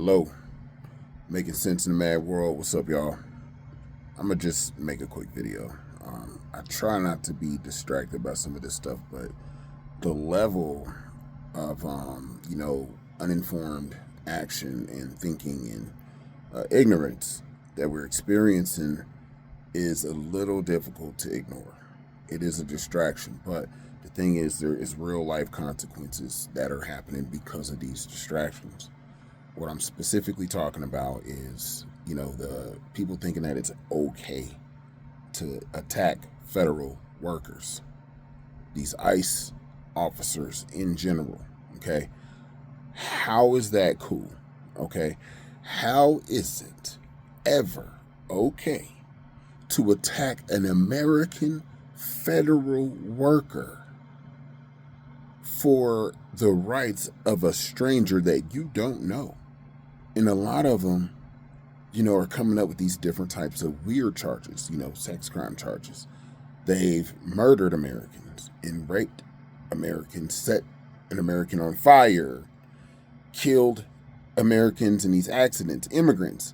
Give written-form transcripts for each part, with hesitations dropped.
Hello, making sense in the mad world. What's up, y'all? I'm gonna just make a quick video. I try not to be distracted by some of this stuff, but the level of uninformed action and thinking and ignorance that we're experiencing is a little difficult to ignore. It is a distraction, but the thing is, there is real life consequences that are happening because of these distractions. What I'm specifically talking about is, the people thinking that it's okay to attack federal workers, these ICE officers in general. Okay. How is that cool? Okay. How is it ever okay to attack an American federal worker for the rights of a stranger that you don't know? And a lot of them, are coming up with these different types of weird charges, sex crime charges. They've murdered Americans and raped Americans, set an American on fire, killed Americans in these accidents, immigrants.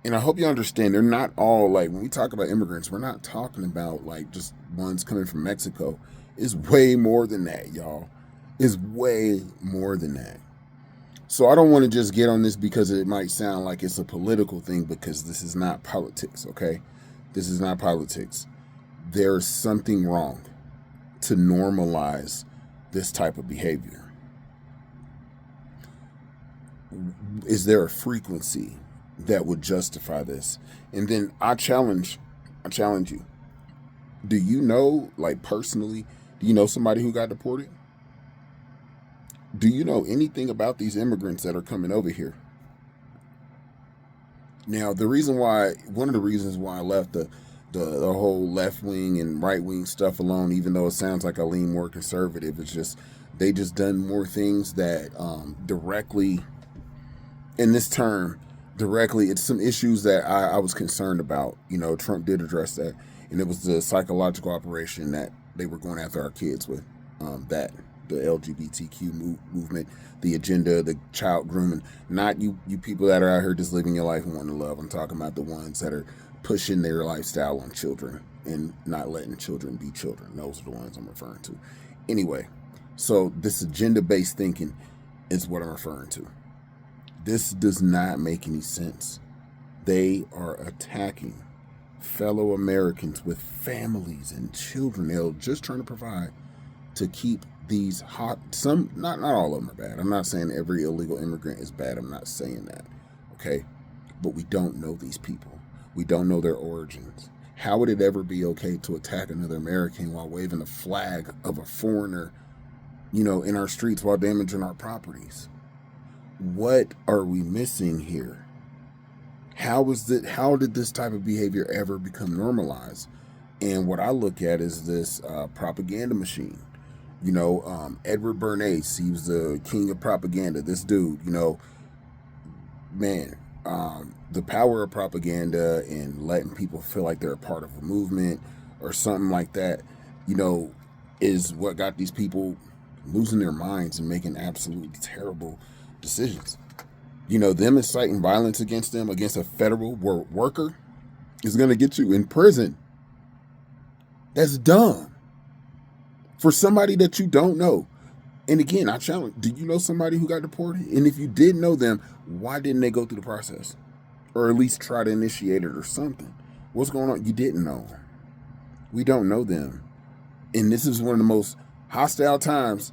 And I hope you understand, they're not all like, when we talk about immigrants, we're not talking about like just ones coming from Mexico. It's way more than that, y'all. It's way more than that. So I don't want to just get on this because it might sound like it's a political thing, because this is not politics, okay? This is not politics. There's something wrong to normalize this type of behavior. Is there a frequency that would justify this? And then I challenge you. Do you know, like personally, do you know somebody who got deported? Do you know anything about these immigrants that are coming over here? Now, one of the reasons why I left the whole left wing and right wing stuff alone, even though it sounds like I lean more conservative, it's just they just done more things that directly, in this term, directly, it's some issues that I was concerned about. Trump did address that, and it was the psychological operation that they were going after our kids with, the LGBTQ movement, the agenda, the child grooming. Not you people that are out here just living your life and wanting to love. I'm talking about the ones that are pushing their lifestyle on children and not letting children be children. Those are the ones I'm referring to. Anyway, so this agenda-based thinking is what I'm referring to. This does not make any sense. They are attacking fellow Americans with families and children. They're just trying to provide to keep these not all of them are bad. I'm not saying every illegal immigrant is bad. I'm not saying that. Okay. But we don't know these people. We don't know their origins. How would it ever be okay to attack another American while waving the flag of a foreigner, in our streets while damaging our properties? What are we missing here? How did this type of behavior ever become normalized? And what I look at is this propaganda machine. Edward Bernays, he was the king of propaganda. This dude, man, the power of propaganda and letting people feel like they're a part of a movement or something like that, is what got these people losing their minds and making absolutely terrible decisions. Them inciting violence against a federal worker, is going to get you in prison. That's dumb. For somebody that you don't know. And again, I challenge, do you know somebody who got deported? And if you did know them, why didn't they go through the process? Or at least try to initiate it or something? What's going on? You didn't know. We don't know them. And this is one of the most hostile times,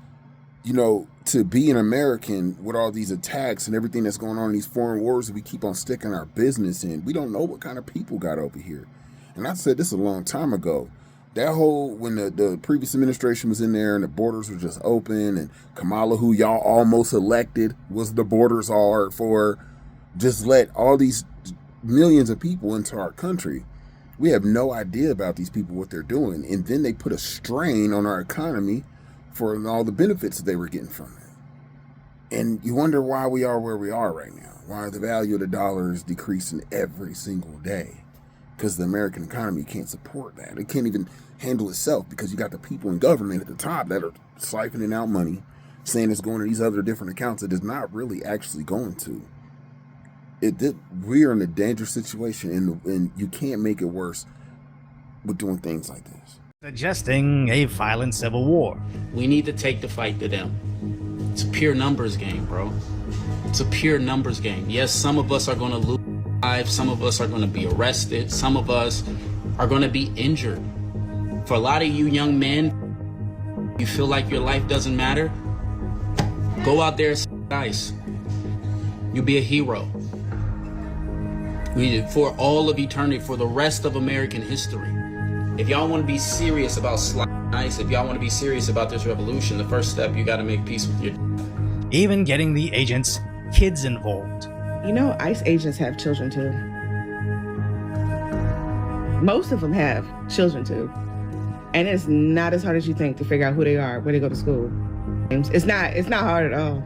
to be an American with all these attacks and everything that's going on in these foreign wars that we keep on sticking our business in. We don't know what kind of people got over here. And I said this a long time ago. That whole, when the previous administration was in there and the borders were just open, and Kamala, who y'all almost elected, was the borders are for, just let all these millions of people into our country. We have no idea about these people, what they're doing. And then they put a strain on our economy for all the benefits that they were getting from it. And you wonder why we are where we are right now. Why the value of the dollar is decreasing every single day. Because the American economy can't support that. It can't even handle itself, because you got the people in government at the top that are siphoning out money, saying it's going to these other different accounts that it's not really actually going to. We are in a dangerous situation, and you can't make it worse with doing things like this. Suggesting a violent civil war. We need to take the fight to them. It's a pure numbers game, bro. It's a pure numbers game. Yes, some of us are going to lose lives. Some of us are going to be arrested. Some of us are going to be injured. For a lot of you young men, you feel like your life doesn't matter. Go out there and slice dice. You'll be a hero. For all of eternity, for the rest of American history. If y'all want to be serious about slicing dice, if y'all want to be serious about this revolution, the first step, you got to make peace with your... Even getting the agents' kids involved. You know, ICE agents have children too. Most of them have children too. And it's not as hard as you think to figure out who they are, where they go to school. It's not hard at all.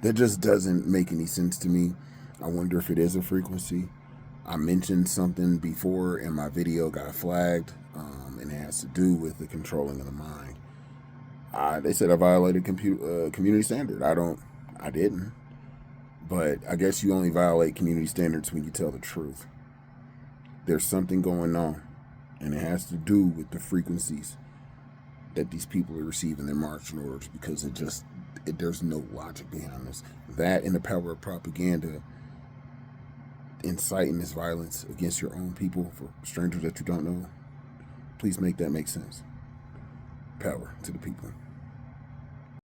That just doesn't make any sense to me. I wonder if it is a frequency. I mentioned something before and my video got flagged, and it has to do with the controlling of the mind. They said I violated community standard. I didn't. But I guess you only violate community standards when you tell the truth. There's something going on, and it has to do with the frequencies that these people are receiving their marching orders, because there's no logic behind this. That and the power of propaganda, inciting this violence against your own people for strangers that you don't know. Please make that make sense. Power to the people.